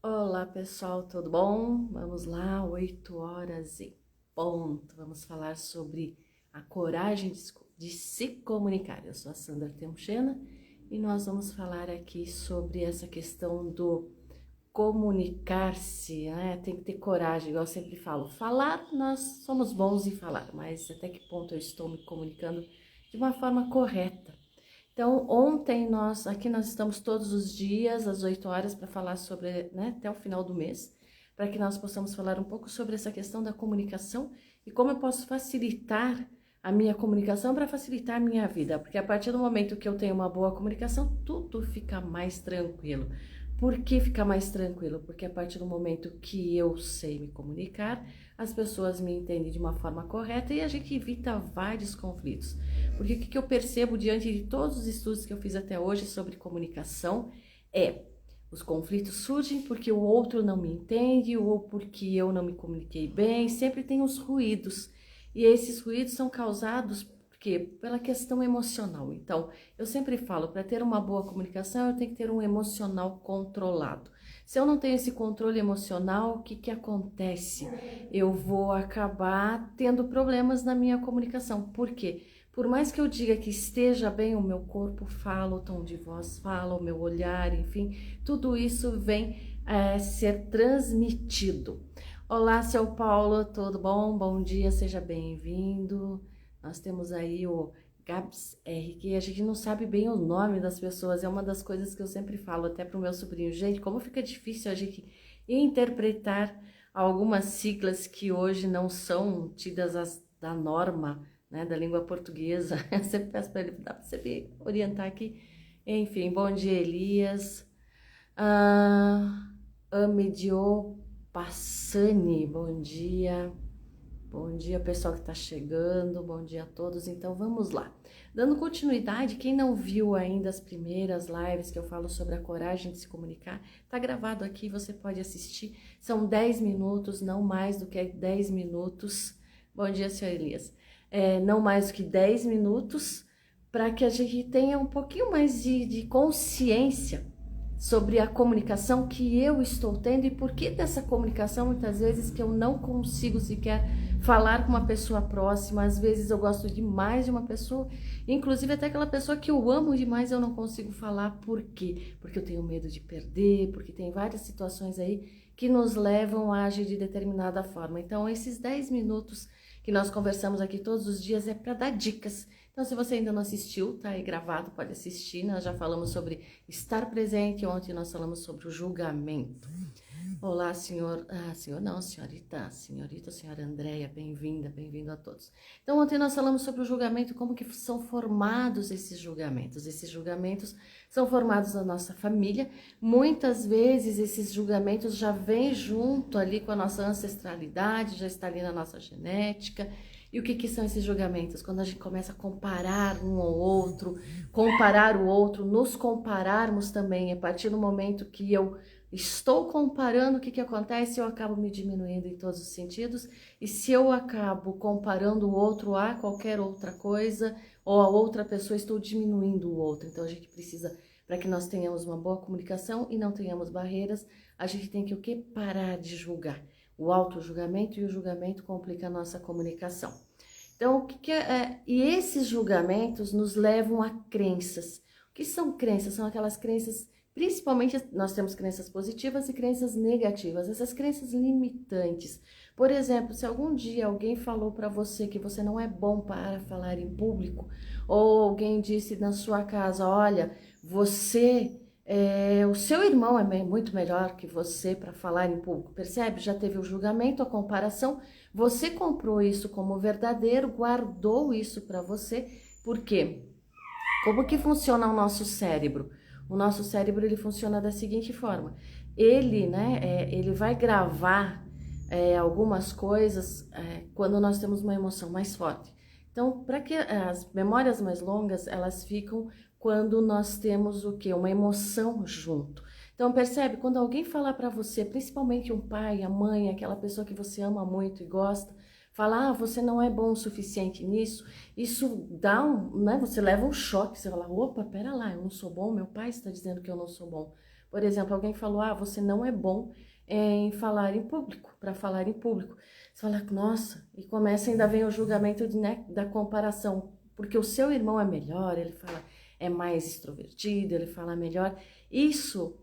Olá pessoal, tudo bom? Vamos lá, 8 horas em ponto. Vamos falar sobre a coragem de se comunicar. Eu sou a Sandra Temuchena e nós vamos falar aqui sobre essa questão do comunicar-se, né? Tem que ter coragem, igual eu sempre falo. Falar, nós somos bons em falar, mas até que ponto eu estou me comunicando de uma forma correta? Então, ontem nós estamos todos os dias, às 8 horas, para falar sobre, né, até o final do mês, para que nós possamos falar um pouco sobre essa questão da comunicação e como eu posso facilitar a minha comunicação para facilitar a minha vida, porque a partir do momento que eu tenho uma boa comunicação, tudo fica mais tranquilo. Por que fica mais tranquilo? Porque a partir do momento que eu sei me comunicar, as pessoas me entendem de uma forma correta e a gente evita vários conflitos. Porque o que eu percebo diante de todos os estudos que eu fiz até hoje sobre comunicação é os conflitos surgem porque o outro não me entende ou porque eu não me comuniquei bem, sempre tem os ruídos. E esses ruídos são causados pela questão emocional. Então, eu sempre falo, para ter uma boa comunicação, eu tenho que ter um emocional controlado. Se eu não tenho esse controle emocional, o que acontece? Eu vou acabar tendo problemas na minha comunicação. Por quê? Por mais que eu diga que esteja bem, o meu corpo fala, o tom de voz fala, o meu olhar, enfim, tudo isso vem ser transmitido. Olá, seu Paulo, tudo bom? Bom dia, seja bem-vindo. Nós temos aí o Gabs R, que a gente não sabe bem o nome das pessoas, é uma das coisas que eu sempre falo até para o meu sobrinho. Gente, como fica difícil a gente interpretar algumas siglas que hoje não são tidas da norma, né, da língua portuguesa. Eu sempre peço para ele, dá para você me orientar aqui. Enfim, bom dia, Elias. Amedio Passani, bom dia. Bom dia, pessoal que está chegando, bom dia a todos. Então vamos lá. Dando continuidade, quem não viu ainda as primeiras lives que eu falo sobre a coragem de se comunicar, tá gravado aqui, você pode assistir. São 10 minutos, não mais do que 10 minutos. Bom dia, senhor Elias. Não mais do que 10 minutos, para que a gente tenha um pouquinho mais de consciência sobre a comunicação que eu estou tendo e por que dessa comunicação muitas vezes que eu não consigo sequer falar com uma pessoa próxima. Às vezes eu gosto demais de uma pessoa, inclusive até aquela pessoa que eu amo demais, eu não consigo falar. Por quê? Porque eu tenho medo de perder, porque tem várias situações aí que nos levam a agir de determinada forma. Então esses 10 minutos que nós conversamos aqui todos os dias é para dar dicas. Então, se você ainda não assistiu, tá aí gravado, pode assistir. Nós já falamos sobre estar presente. Ontem nós falamos sobre o julgamento. Olá, senhor. Senhor não, senhorita. Senhorita, senhora Andréia, bem-vinda, bem-vindo a todos. Então, ontem nós falamos sobre o julgamento, como que são formados esses julgamentos. Esses julgamentos são formados na nossa família. Muitas vezes esses julgamentos já vêm junto ali com a nossa ancestralidade, já está ali na nossa genética. E o que são esses julgamentos? Quando a gente começa a comparar um ao outro, comparar o outro, nos compararmos também. A partir do momento que eu estou comparando, o que acontece? Eu acabo me diminuindo em todos os sentidos. E se eu acabo comparando o outro a qualquer outra coisa, ou a outra pessoa, estou diminuindo o outro. Então a gente precisa, para que nós tenhamos uma boa comunicação e não tenhamos barreiras, a gente tem que o quê? Parar de julgar. O auto-julgamento e o julgamento complica a nossa comunicação. Então, e esses julgamentos nos levam a crenças. O que são crenças? São aquelas crenças, principalmente nós temos crenças positivas e crenças negativas, essas crenças limitantes. Por exemplo, se algum dia alguém falou para você que você não é bom para falar em público, ou alguém disse na sua casa, olha, o seu irmão é muito melhor que você para falar em público, percebe? Já teve o julgamento, a comparação, você comprou isso como verdadeiro, guardou isso para você, por quê? Como que funciona o nosso cérebro? O nosso cérebro, ele funciona da seguinte forma, ele vai gravar algumas coisas quando nós temos uma emoção mais forte. Então, para que as memórias mais longas, elas ficam quando nós temos o quê? Uma emoção junto. Então, percebe? Quando alguém falar para você, principalmente um pai, a mãe, aquela pessoa que você ama muito e gosta, falar, você não é bom o suficiente nisso, isso dá né, você leva um choque, você fala, opa, pera lá, eu não sou bom, meu pai está dizendo que eu não sou bom. Por exemplo, alguém falou, você não é bom em falar em público, para falar em público. Você fala, nossa, e começa, ainda vem o julgamento né, da comparação, porque o seu irmão é melhor, ele fala, é mais extrovertido, ele fala melhor. Isso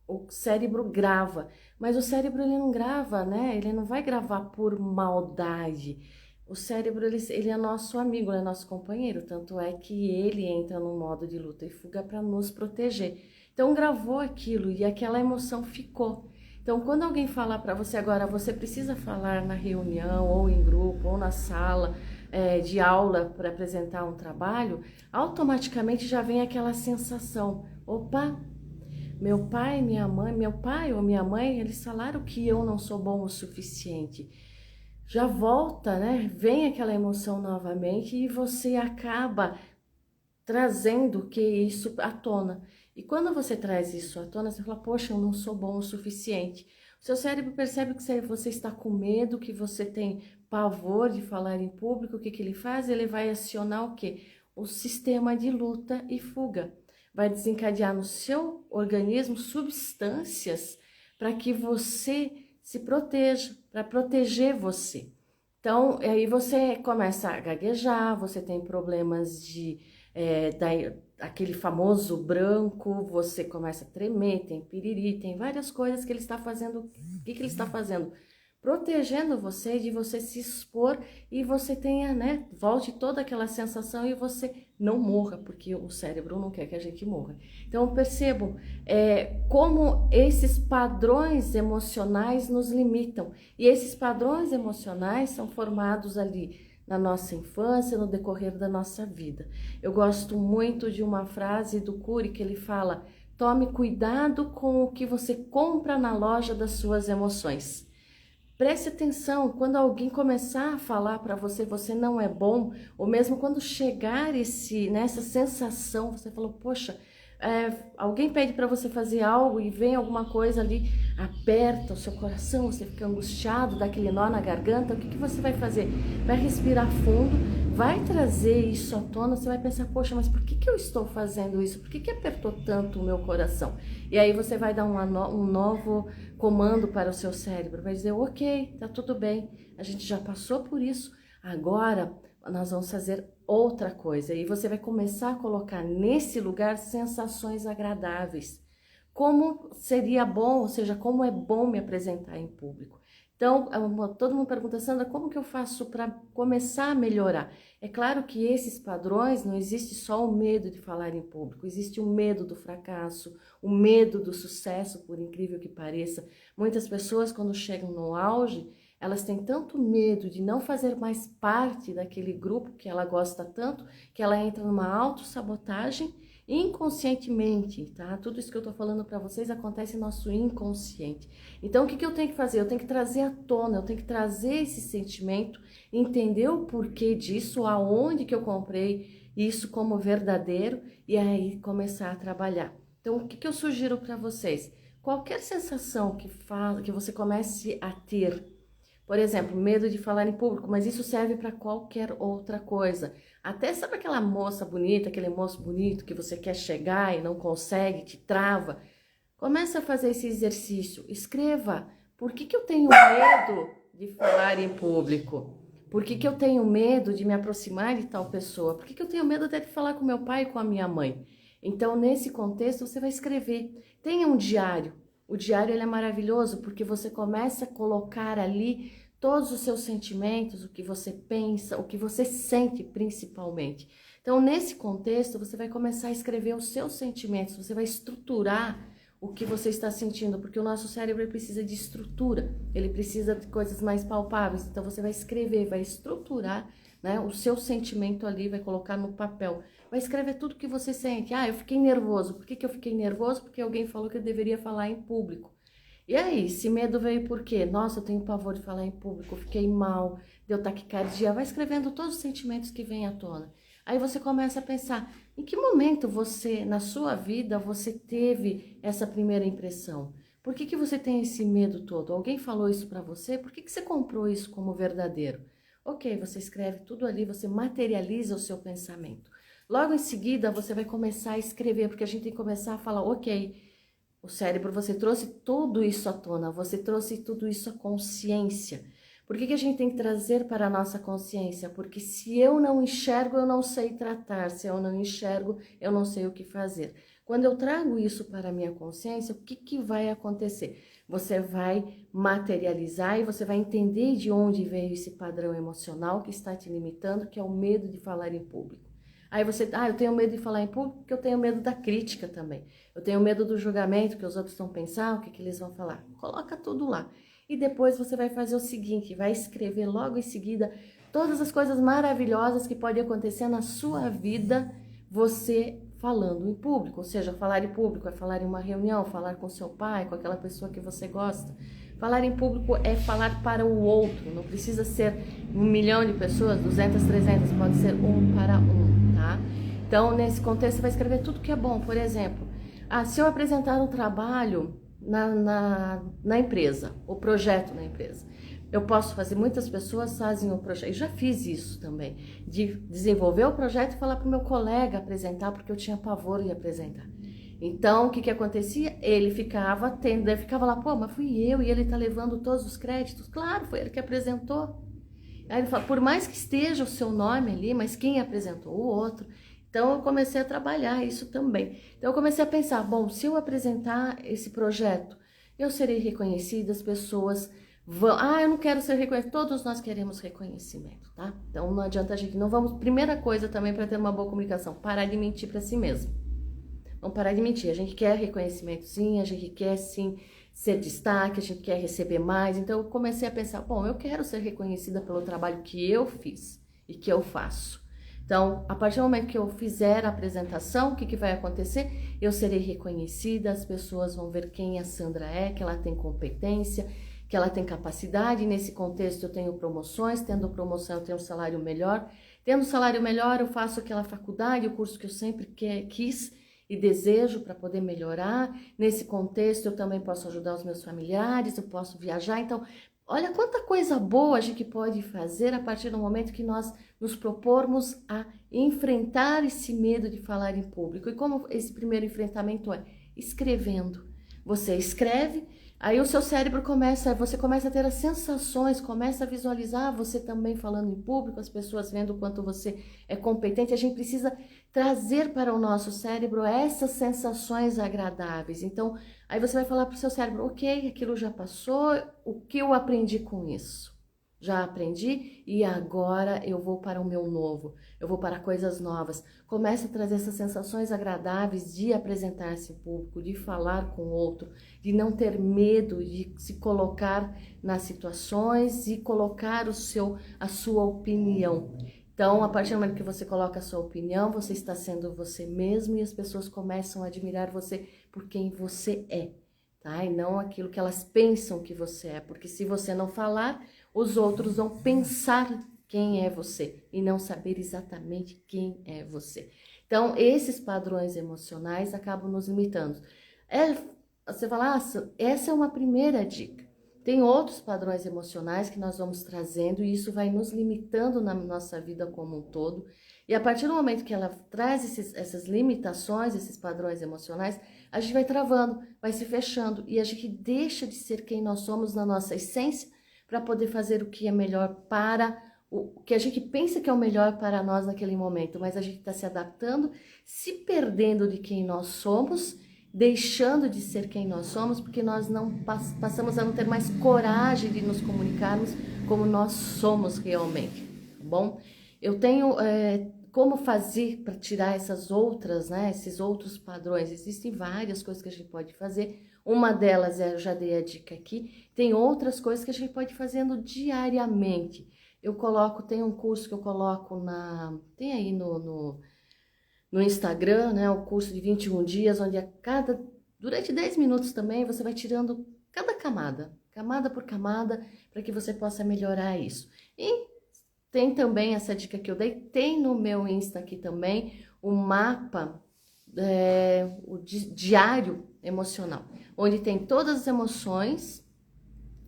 o cérebro grava, mas o cérebro ele não grava, né? Ele não vai gravar por maldade. O cérebro ele é nosso amigo, ele é nosso companheiro, tanto é que ele entra no modo de luta e fuga para nos proteger. Então gravou aquilo e aquela emoção ficou. Então quando alguém falar para você agora, você precisa falar na reunião ou em grupo ou na sala de aula para apresentar um trabalho, automaticamente já vem aquela sensação, opa, meu pai ou minha mãe, eles falaram que eu não sou bom o suficiente. Já volta, né? Vem aquela emoção novamente e você acaba trazendo que isso à tona. E quando você traz isso à tona, você fala, poxa, eu não sou bom o suficiente. O seu cérebro percebe que você está com medo, que você tem pavor de falar em público. O que ele faz? Ele vai acionar o quê? O sistema de luta e fuga. Vai desencadear no seu organismo substâncias para que você se proteja, para proteger você. Então, aí você começa a gaguejar, você tem problemas aquele famoso branco, você começa a tremer, tem piriri, tem várias coisas que ele está fazendo. O que ele está fazendo? Protegendo você de você se expor e você tenha, né, volte toda aquela sensação e você não morra, porque o cérebro não quer que a gente morra. Então percebam como esses padrões emocionais nos limitam, e esses padrões emocionais são formados ali na nossa infância, no decorrer da nossa vida. Eu gosto muito de uma frase do Cury que ele fala, tome cuidado com o que você compra na loja das suas emoções. Preste atenção, quando alguém começar a falar para você, você não é bom, ou mesmo quando chegar nessa sensação, você falou, poxa, alguém pede para você fazer algo e vem alguma coisa ali, aperta o seu coração, você fica angustiado, dá aquele nó na garganta, o que você vai fazer? Vai respirar fundo, vai trazer isso à tona, você vai pensar, poxa, mas por que eu estou fazendo isso? Por que apertou tanto o meu coração? E aí você vai dar um novo comando para o seu cérebro, vai dizer, ok, tá tudo bem, a gente já passou por isso, agora nós vamos fazer outra coisa. E você vai começar a colocar nesse lugar sensações agradáveis. Como seria bom, ou seja, como é bom me apresentar em público. Então, todo mundo pergunta, Sandra, como que eu faço para começar a melhorar? É claro que esses padrões, não existe só o medo de falar em público, existe o medo do fracasso, o medo do sucesso, por incrível que pareça. Muitas pessoas, quando chegam no auge, elas têm tanto medo de não fazer mais parte daquele grupo que ela gosta tanto, que ela entra numa autossabotagem inconscientemente, tá? Tudo isso que eu tô falando para vocês acontece no nosso inconsciente. Então, o que eu tenho que fazer? Eu tenho que trazer à tona, eu tenho que trazer esse sentimento, entender o porquê disso, aonde que eu comprei isso como verdadeiro e aí começar a trabalhar. Então, o que eu sugiro para vocês? Qualquer sensação que você comece a ter, por exemplo, medo de falar em público, mas isso serve para qualquer outra coisa. Até sabe aquela moça bonita, aquele moço bonito que você quer chegar e não consegue, te trava? Comece a fazer esse exercício. Escreva. Por que eu tenho medo de falar em público? Por que eu tenho medo de me aproximar de tal pessoa? Por que eu tenho medo até de falar com meu pai e com a minha mãe? Então, nesse contexto, você vai escrever. Tenha um diário. O diário ele é maravilhoso porque você começa a colocar ali todos os seus sentimentos, o que você pensa, o que você sente principalmente. Então, nesse contexto, você vai começar a escrever os seus sentimentos, você vai estruturar o que você está sentindo, porque o nosso cérebro ele precisa de estrutura, ele precisa de coisas mais palpáveis. Então, você vai escrever, vai estruturar, né, o seu sentimento ali, vai colocar no papel. Vai escrever tudo que você sente. Eu fiquei nervoso. Por que eu fiquei nervoso? Porque alguém falou que eu deveria falar em público. E aí, esse medo veio por quê? Nossa, eu tenho pavor de falar em público, fiquei mal, deu taquicardia. Vai escrevendo todos os sentimentos que vêm à tona. Aí você começa a pensar, em que momento você, na sua vida, você teve essa primeira impressão? Por que você tem esse medo todo? Alguém falou isso pra você? Por que você comprou isso como verdadeiro? Ok, você escreve tudo ali, você materializa o seu pensamento. Logo em seguida, você vai começar a escrever, porque a gente tem que começar a falar, ok, o cérebro, você trouxe tudo isso à tona, você trouxe tudo isso à consciência. Por que a gente tem que trazer para a nossa consciência? Porque se eu não enxergo, eu não sei tratar. Se eu não enxergo, eu não sei o que fazer. Quando eu trago isso para a minha consciência, o que vai acontecer? Você vai materializar e você vai entender de onde veio esse padrão emocional que está te limitando, que é o medo de falar em público. Aí você, eu tenho medo de falar em público porque eu tenho medo da crítica também. Eu tenho medo do julgamento, que os outros vão pensar, o que eles vão falar. Coloca tudo lá. E depois você vai fazer o seguinte, vai escrever logo em seguida todas as coisas maravilhosas que podem acontecer na sua vida, você falando em público. Ou seja, falar em público é falar em uma reunião, falar com seu pai, com aquela pessoa que você gosta. Falar em público é falar para o outro, não precisa ser 1 milhão de pessoas, 200, 300, pode ser um para um, tá? Então, nesse contexto, você vai escrever tudo que é bom. Por exemplo, se eu apresentar um trabalho na empresa, o projeto na empresa, eu posso fazer, muitas pessoas fazem o projeto, eu já fiz isso também, de desenvolver o projeto e falar para o meu colega apresentar, porque eu tinha pavor de apresentar. Então, o que acontecia? Ele ficava lá, pô, mas fui eu e ele tá levando todos os créditos. Claro, foi ele que apresentou. Aí ele fala, por mais que esteja o seu nome ali, mas quem apresentou? O outro. Então, eu comecei a trabalhar isso também. Então, eu comecei a pensar, bom, se eu apresentar esse projeto, eu serei reconhecida, as pessoas vão... eu não quero ser reconhecida. Todos nós queremos reconhecimento, tá? Então, não adianta a gente... Não vamos... Primeira coisa também para ter uma boa comunicação, parar de mentir para si mesmo. Vamos parar de mentir. A gente quer reconhecimento, sim. A gente quer, sim, ser destaque. A gente quer receber mais. Então, eu comecei a pensar, bom, eu quero ser reconhecida pelo trabalho que eu fiz e que eu faço. Então, a partir do momento que eu fizer a apresentação, o que vai acontecer? Eu serei reconhecida, as pessoas vão ver quem a Sandra é, que ela tem competência, que ela tem capacidade. Nesse contexto, eu tenho promoções, tendo promoção, eu tenho um salário melhor. Tendo um salário melhor, eu faço aquela faculdade, o curso que eu sempre quis e desejo para poder melhorar. Nesse contexto, eu também posso ajudar os meus familiares, eu posso viajar. Então, olha quanta coisa boa a gente pode fazer a partir do momento que nós nos propormos a enfrentar esse medo de falar em público. E como esse primeiro enfrentamento é? Escrevendo. Você escreve, aí o seu cérebro você começa a ter as sensações, começa a visualizar você também falando em público, as pessoas vendo o quanto você é competente. A gente precisa trazer para o nosso cérebro essas sensações agradáveis. Então, aí você vai falar para o seu cérebro, ok, aquilo já passou, o que eu aprendi com isso? Já aprendi e agora eu vou para o meu novo, eu vou para coisas novas. Começa a trazer essas sensações agradáveis de apresentar-se em público, de falar com o outro, de não ter medo de se colocar nas situações e colocar a sua opinião. Então, a partir do momento que você coloca a sua opinião, você está sendo você mesmo e as pessoas começam a admirar você por quem você é, tá? E não aquilo que elas pensam que você é, porque se você não falar, os outros vão pensar quem é você e não saber exatamente quem é você. Então, esses padrões emocionais acabam nos limitando. Você fala, essa é uma primeira dica. Tem outros padrões emocionais que nós vamos trazendo e isso vai nos limitando na nossa vida como um todo. E a partir do momento que ela traz essas limitações, esses padrões emocionais, a gente vai travando, vai se fechando e a gente deixa de ser quem nós somos na nossa essência para poder fazer o que é melhor para o que a gente pensa que é o melhor para nós naquele momento, mas a gente está se adaptando, se perdendo de quem nós somos, deixando de ser quem nós somos, porque nós não passamos a não ter mais coragem de nos comunicarmos como nós somos realmente, tá bom? Eu tenho como fazer para tirar essas outras, né, esses outros padrões. Existem várias coisas que a gente pode fazer. Uma delas, eu já dei a dica aqui. Tem outras coisas que a gente pode ir fazendo diariamente. Tem um curso que eu coloco tem aí no Instagram, né, o curso de 21 dias, onde durante 10 minutos também, você vai tirando cada camada por camada, para que você possa melhorar isso. E tem também essa dica que eu dei, tem no meu Insta aqui também, o mapa, o diário emocional, onde tem todas as emoções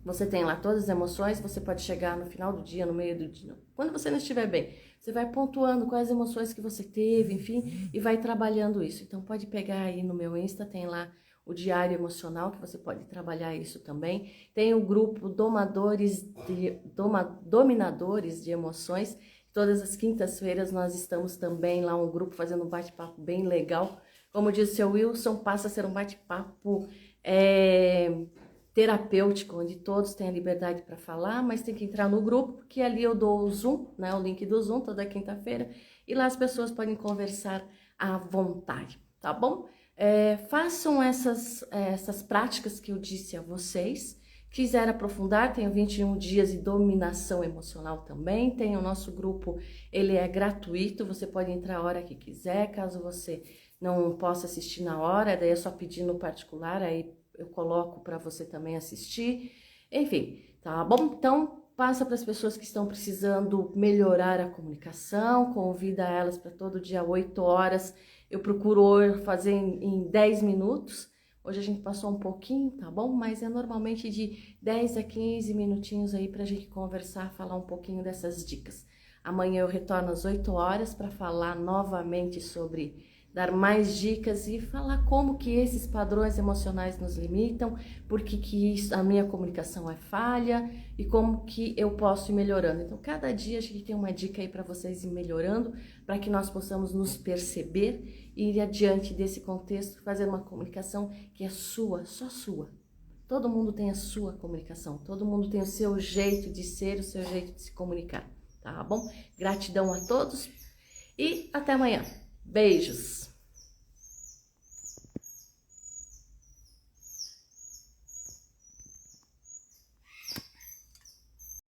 Você tem lá todas as emoções, você pode chegar no final do dia, no meio do dia, quando você não estiver bem, você vai pontuando quais emoções que você teve, enfim, e vai trabalhando isso. Então pode pegar aí no meu Insta, tem lá o diário emocional, que você pode trabalhar isso também. Tem o grupo Dominadores de Emoções. Todas as quintas-feiras nós estamos também lá, um grupo fazendo um bate-papo bem legal. Como disse o seu Wilson, passa a ser um bate-papo terapêutico, onde todos têm a liberdade para falar, mas tem que entrar no grupo, porque ali eu dou o Zoom, né, o link do Zoom, toda quinta-feira, e lá as pessoas podem conversar à vontade, tá bom? Façam essas práticas que eu disse a vocês. Quiser aprofundar, tem o 21 dias de dominação emocional também, tem o nosso grupo, ele é gratuito, você pode entrar a hora que quiser, caso você não possa assistir na hora, daí é só pedir no particular, aí eu coloco para você também assistir, enfim, tá bom? Então, passa para as pessoas que estão precisando melhorar a comunicação, convida elas para todo dia 8 horas, eu procuro fazer em 10 minutos, hoje a gente passou um pouquinho, tá bom? Mas é normalmente de 10 a 15 minutinhos aí pra gente conversar, falar um pouquinho dessas dicas. Amanhã eu retorno às 8 horas para falar novamente sobre dar mais dicas e falar como que esses padrões emocionais nos limitam, porque que isso, a minha comunicação é falha e como que eu posso ir melhorando. Então, cada dia a gente tem uma dica aí para vocês ir melhorando, para que nós possamos nos perceber e ir adiante desse contexto, fazer uma comunicação que é sua, só sua. Todo mundo tem a sua comunicação, todo mundo tem o seu jeito de ser, o seu jeito de se comunicar, tá bom? Gratidão a todos e até amanhã. Beijos!